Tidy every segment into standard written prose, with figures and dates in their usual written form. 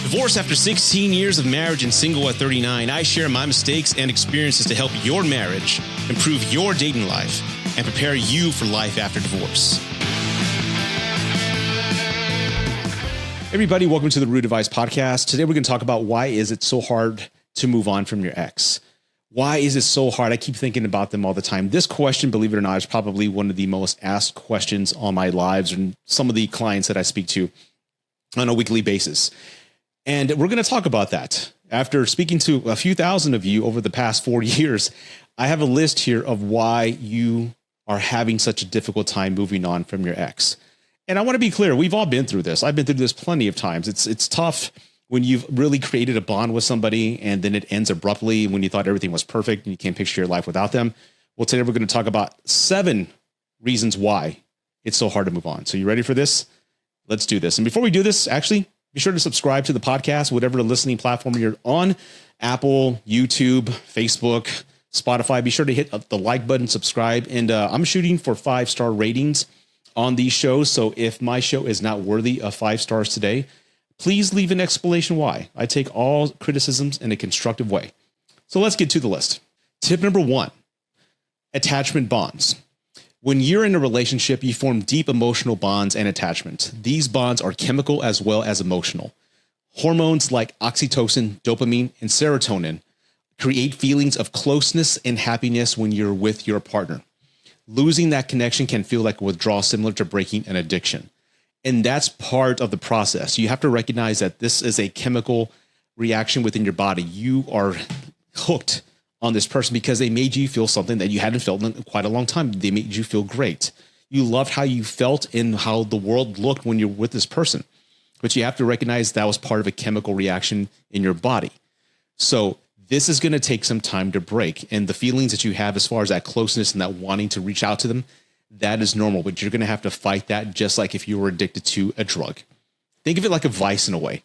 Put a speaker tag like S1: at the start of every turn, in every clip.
S1: Divorced after 16 years of marriage and single at 39, I share my mistakes and experiences to help your marriage, improve your dating life, and prepare you for life after divorce. Hey everybody, welcome to the Rudy podcast. Today we're going to talk about why is it so hard to move on from your ex? Why is it so hard? I keep thinking about them all the time. This question, believe it or not, is probably one of the most asked questions on my lives and some of the clients that I speak to on a weekly basis. And we're going to talk about that. After speaking to a few thousand of you over the past 4 years, I have a list here of why you are having such a difficult time moving on from your ex. And I want to be clear, we've all been through this. I've been through this plenty of times. It's tough when you've really created a bond with somebody and then it ends abruptly when you thought everything was perfect and you can't picture your life without them. Well, today we're going to talk about 7 reasons why it's so hard to move on. So you ready for this? Let's do this. And before we do this, actually, be sure to subscribe to the podcast, whatever the listening platform you're on, Apple, YouTube, Facebook, Spotify. Be sure to hit the like button, subscribe. And I'm shooting for 5-star ratings on these shows. So if my show is not worthy of 5 stars today, please leave an explanation why. I take all criticisms in a constructive way. So let's get to the list. Tip number 1, attachment bonds. When you're in a relationship, you form deep emotional bonds and attachment. These bonds are chemical as well as emotional. Hormones like oxytocin, dopamine, and serotonin create feelings of closeness and happiness when you're with your partner. Losing that connection can feel like a withdrawal, similar to breaking an addiction. And that's part of the process. You have to recognize that this is a chemical reaction within your body. You are hooked on this person because they made you feel something that you hadn't felt in quite a long time. They made you feel great. You loved how you felt and how the world looked when you're with this person. But you have to recognize that was part of a chemical reaction in your body. So this is going to take some time to break. And the feelings that you have as far as that closeness and that wanting to reach out to them, that is normal. But you're going to have to fight that just like if you were addicted to a drug. Think of it like a vice in a way.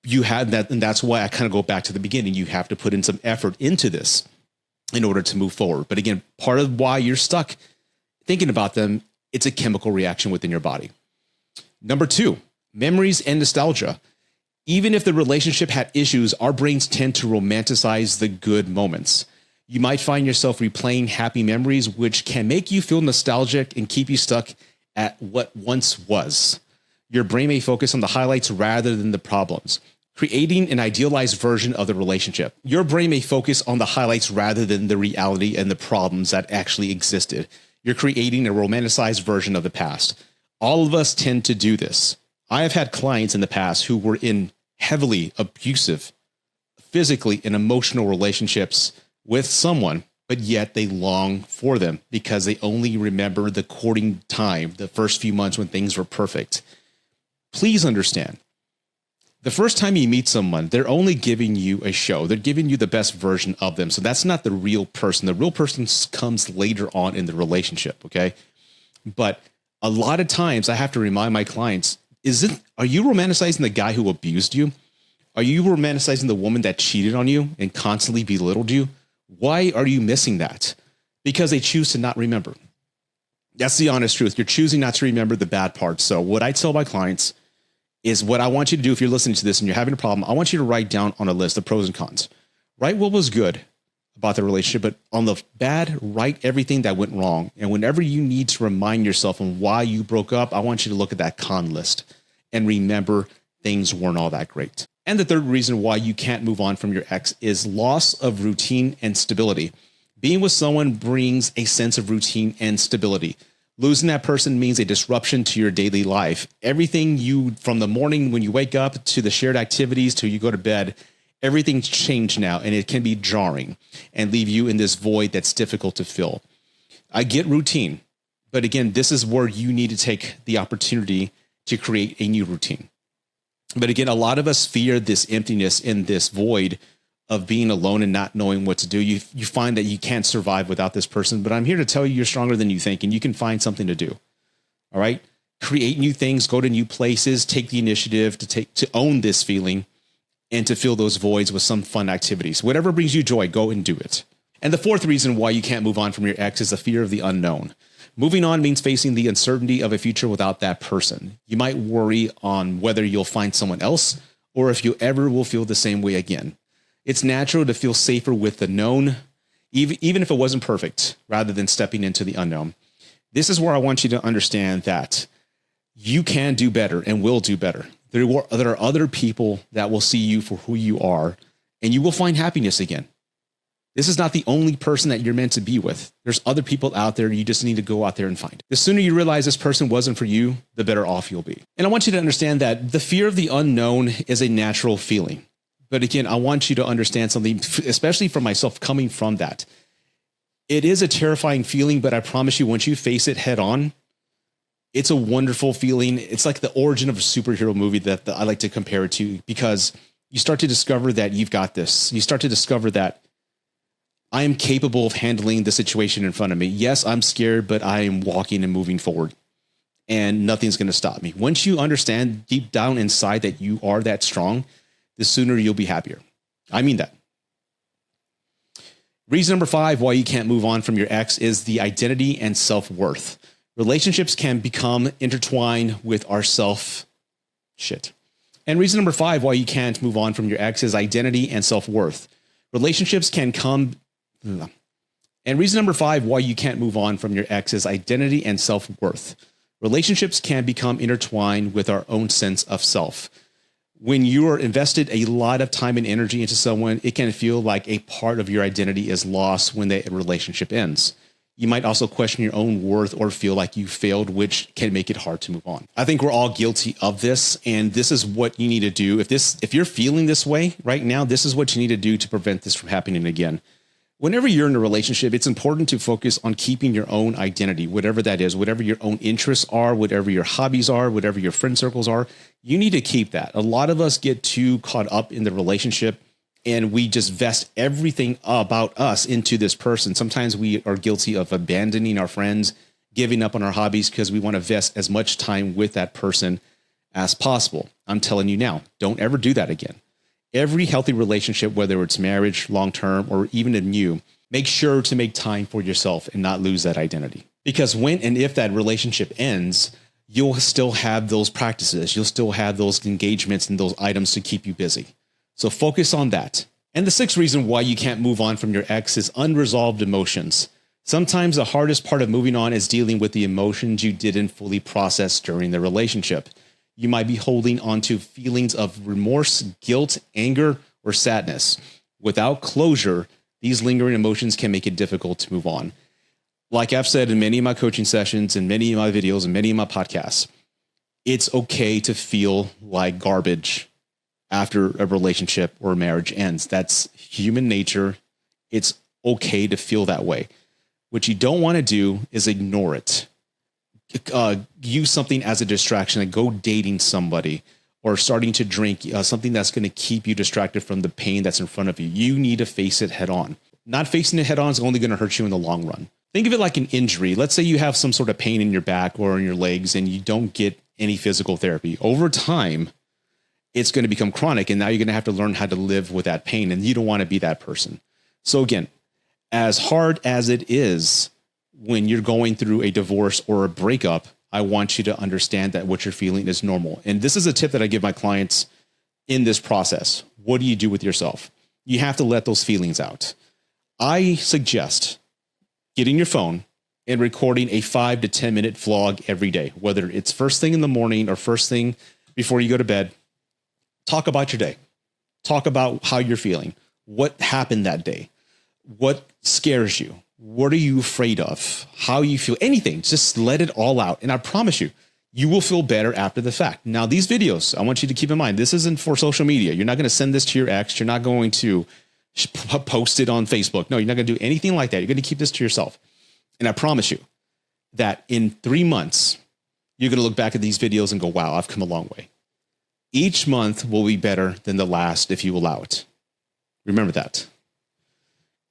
S1: You had that, and that's why I kind of go back to the beginning. You have to put in some effort into this in order to move forward. But again, part of why you're stuck thinking about them, it's a chemical reaction within your body. Number 2, memories and nostalgia. Even if the relationship had issues, our brains tend to romanticize the good moments. You might find yourself replaying happy memories, which can make you feel nostalgic and keep you stuck at what once was. Your brain may focus on the highlights rather than the problems, creating an idealized version of the relationship. Your brain may focus on the highlights rather than the reality and the problems that actually existed. You're creating a romanticized version of the past. All of us tend to do this. I have had clients in the past who were in heavily abusive, physically and emotional relationships with someone, but yet they long for them because they only remember the courting time, the first few months when things were perfect. Please understand, the first time you meet someone, they're only giving you a show. They're giving you the best version of them. So that's not the real person. The real person comes later on in the relationship, okay? But a lot of times I have to remind my clients, are you romanticizing the guy who abused you? Are you romanticizing the woman that cheated on you and constantly belittled you? Why are you missing that? Because they choose to not remember. That's the honest truth. You're choosing not to remember the bad parts. So what I tell my clients is what I want you to do if you're listening to this and you're having a problem, I want you to write down on a list the pros and cons. Write what was good about the relationship, but on the bad, write everything that went wrong. And whenever you need to remind yourself on why you broke up, I want you to look at that con list and remember things weren't all that great. And the third reason why you can't move on from your ex is loss of routine and stability. Being with someone brings a sense of routine and stability. Losing that person means a disruption to your daily life. Everything from the morning when you wake up to the shared activities till you go to bed, everything's changed now, and it can be jarring and leave you in this void that's difficult to fill. I get routine, but again, this is where you need to take the opportunity to create a new routine. But again, a lot of us fear this emptiness in this void of being alone and not knowing what to do. You find that you can't survive without this person, but I'm here to tell you you're stronger than you think and you can find something to do. All right. Create new things, go to new places, take the initiative to own this feeling and to fill those voids with some fun activities. Whatever brings you joy, go and do it. And the fourth reason why you can't move on from your ex is the fear of the unknown. Moving on means facing the uncertainty of a future without that person. You might worry on whether you'll find someone else or if you ever will feel the same way again. It's natural to feel safer with the known, even if it wasn't perfect, rather than stepping into the unknown. This is where I want you to understand that you can do better and will do better. There are other people that will see you for who you are, and you will find happiness again. This is not the only person that you're meant to be with. There's other people out there you just need to go out there and find. The sooner you realize this person wasn't for you, the better off you'll be. And I want you to understand that the fear of the unknown is a natural feeling. But again, I want you to understand something, especially for myself coming from that. It is a terrifying feeling, but I promise you, once you face it head on, it's a wonderful feeling. It's like the origin of a superhero movie that I like to compare it to, because you start to discover that you've got this. You start to discover that I am capable of handling the situation in front of me. Yes, I'm scared, but I am walking and moving forward, and nothing's going to stop me. Once you understand deep down inside that you are that strong, the sooner you'll be happier. I mean that. Reason number 5 why you can't move on from your ex is the identity and self-worth. Relationships can become intertwined with our shit. And reason number 5 why you can't move on from your ex is identity and self-worth. Relationships can come. And reason number 5 why you can't move on from your ex is identity and self-worth. Relationships can become intertwined with our own sense of self. When you are invested a lot of time and energy into someone, it can feel like a part of your identity is lost when the relationship ends. You might also question your own worth or feel like you failed, which can make it hard to move on. I think we're all guilty of this, and this is what you need to do. If you're feeling this way right now, this is what you need to do to prevent this from happening again. Whenever you're in a relationship, it's important to focus on keeping your own identity, whatever that is, whatever your own interests are, whatever your hobbies are, whatever your friend circles are. You need to keep that. A lot of us get too caught up in the relationship, and we just vest everything about us into this person. Sometimes we are guilty of abandoning our friends, giving up on our hobbies because we want to vest as much time with that person as possible. I'm telling you now, don't ever do that again. Every healthy relationship, whether it's marriage, long-term, or even a new, make sure to make time for yourself and not lose that identity. Because when and if that relationship ends, you'll still have those practices. You'll still have those engagements and those items to keep you busy. So focus on that. And the 6th reason why you can't move on from your ex is unresolved emotions. Sometimes the hardest part of moving on is dealing with the emotions you didn't fully process during the relationship. You might be holding on to feelings of remorse, guilt, anger, or sadness. Without closure, these lingering emotions can make it difficult to move on. Like I've said in many of my coaching sessions and many of my videos and many of my podcasts, it's okay to feel like garbage after a relationship or a marriage ends. That's human nature. It's okay to feel that way. What you don't want to do is ignore it. Use something as a distraction, like go dating somebody or starting to drink, something that's going to keep you distracted from the pain that's in front of you. You need to face it head on. Not facing it head on is only going to hurt you in the long run. Think of it like an injury. Let's say you have some sort of pain in your back or in your legs and you don't get any physical therapy. Over time, it's going to become chronic, and now you're going to have to learn how to live with that pain, and you don't want to be that person. So again, as hard as it is when you're going through a divorce or a breakup, I want you to understand that what you're feeling is normal. And this is a tip that I give my clients in this process. What do you do with yourself? You have to let those feelings out. I suggest getting your phone and recording a 5 to 10 minute vlog every day, whether it's first thing in the morning or first thing before you go to bed. Talk about your day. Talk about how you're feeling. What happened that day? What scares you? What are you afraid of? How you feel? Anything. Just let it all out. And I promise you, you will feel better after the fact. Now, these videos, I want you to keep in mind, this isn't for social media. You're not going to send this to your ex. You're not going to post it on Facebook. No, you're not going to do anything like that. You're going to keep this to yourself. And I promise you that in 3 months, you're going to look back at these videos and go, wow, I've come a long way. Each month will be better than the last if you allow it. Remember that.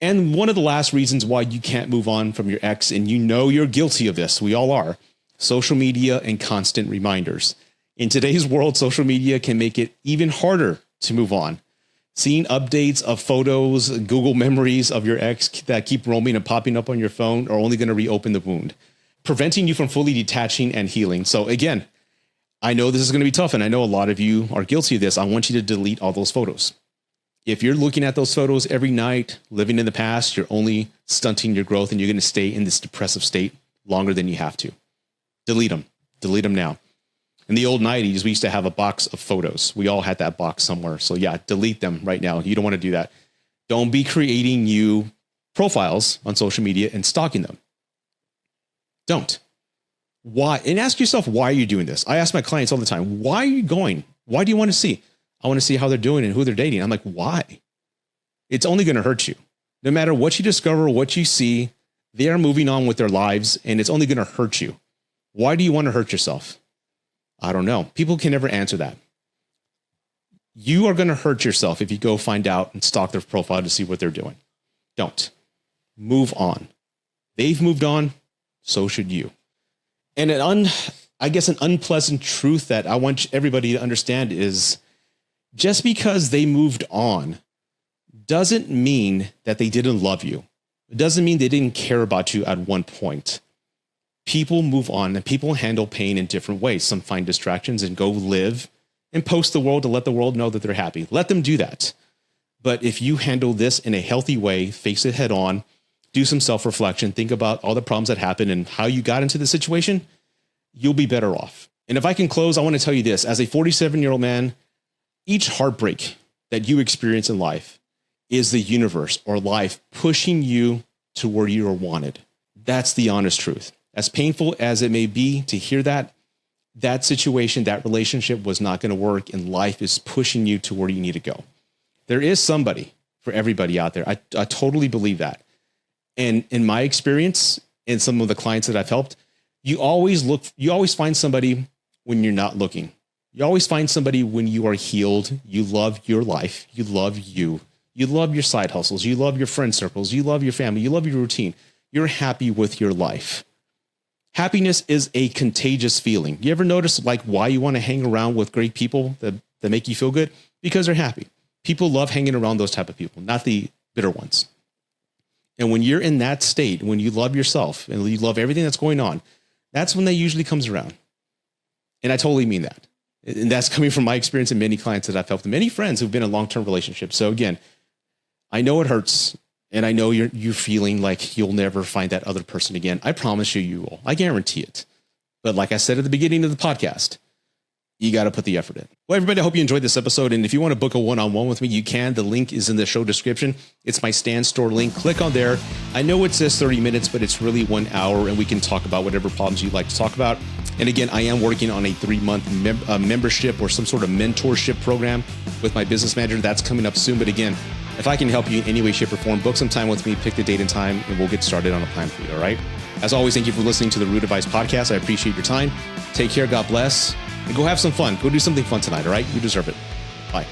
S1: And one of the last reasons why you can't move on from your ex, and you know you're guilty of this, we all are, social media and constant reminders. In today's world, social media can make it even harder to move on. Seeing updates of photos, Google memories of your ex that keep roaming and popping up on your phone are only going to reopen the wound, preventing you from fully detaching and healing. So again, I know this is going to be tough, and I know a lot of you are guilty of this. I want you to delete all those photos. If you're looking at those photos every night, living in the past, you're only stunting your growth, and you're going to stay in this depressive state longer than you have to. Delete them. Delete them now. In the old 90s, we used to have a box of photos. We all had that box somewhere. So yeah, delete them right now. You don't want to do that. Don't be creating new profiles on social media and stalking them. Don't. Why? And ask yourself, why are you doing this? I ask my clients all the time, why are you going? Why do you want to see? I want to see how they're doing and who they're dating. I'm like, why? It's only going to hurt you. No matter what you discover, what you see, they are moving on with their lives, and it's only going to hurt you. Why do you want to hurt yourself? I don't know. People can never answer that. You are going to hurt yourself if you go find out and stalk their profile to see what they're doing. Don't. Move on. They've moved on. So should you. And an unpleasant truth that I want everybody to understand is just because they moved on doesn't mean that they didn't love you. It doesn't mean they didn't care about you at one point. People move on and people handle pain in different ways. Some find distractions and go live and post the world to let the world know that they're happy. Let them do that. But if you handle this in a healthy way, face it head on, do some self-reflection, think about all the problems that happened and how you got into the situation, you'll be better off. And if I can close, I want to tell you this. As a 47-year-old man, each heartbreak that you experience in life is the universe or life pushing you to where you are wanted. That's the honest truth. As painful as it may be to hear that, that situation, that relationship was not going to work, and life is pushing you to where you need to go. There is somebody for everybody out there. I totally believe that. And in my experience, and some of the clients that I've helped, you always find somebody when you're not looking. You always find somebody when you are healed. You love your life. You love you. You love your side hustles. You love your friend circles. You love your family. You love your routine. You're happy with your life. Happiness is a contagious feeling. You ever notice like why you want to hang around with great people that make you feel good? Because they're happy. People love hanging around those type of people, not the bitter ones. And when you're in that state, when you love yourself and you love everything that's going on, that's when that usually comes around. And I totally mean that. And that's coming from my experience and many clients that I've helped, and many friends who've been in long-term relationships. So again, I know it hurts. And I know you're feeling like you'll never find that other person again. I promise you will. I guarantee it. But like I said at the beginning of the podcast, you got to put the effort in. Well, everybody, I hope you enjoyed this episode. And if you want to book a one-on-one with me, you can. The link is in the show description. It's my Stan Store link. Click on there. I know it says 30 minutes, but it's really 1 hour, and we can talk about whatever problems you'd like to talk about. And again, I am working on a 3-month membership or some sort of mentorship program with my business manager. That's coming up soon. But again, if I can help you in any way, shape, or form, book some time with me, pick the date and time, and we'll get started on a plan for you, all right? As always, thank you for listening to the Root Advice Podcast. I appreciate your time. Take care. God bless. And go have some fun. Go do something fun tonight, all right? You deserve it. Bye.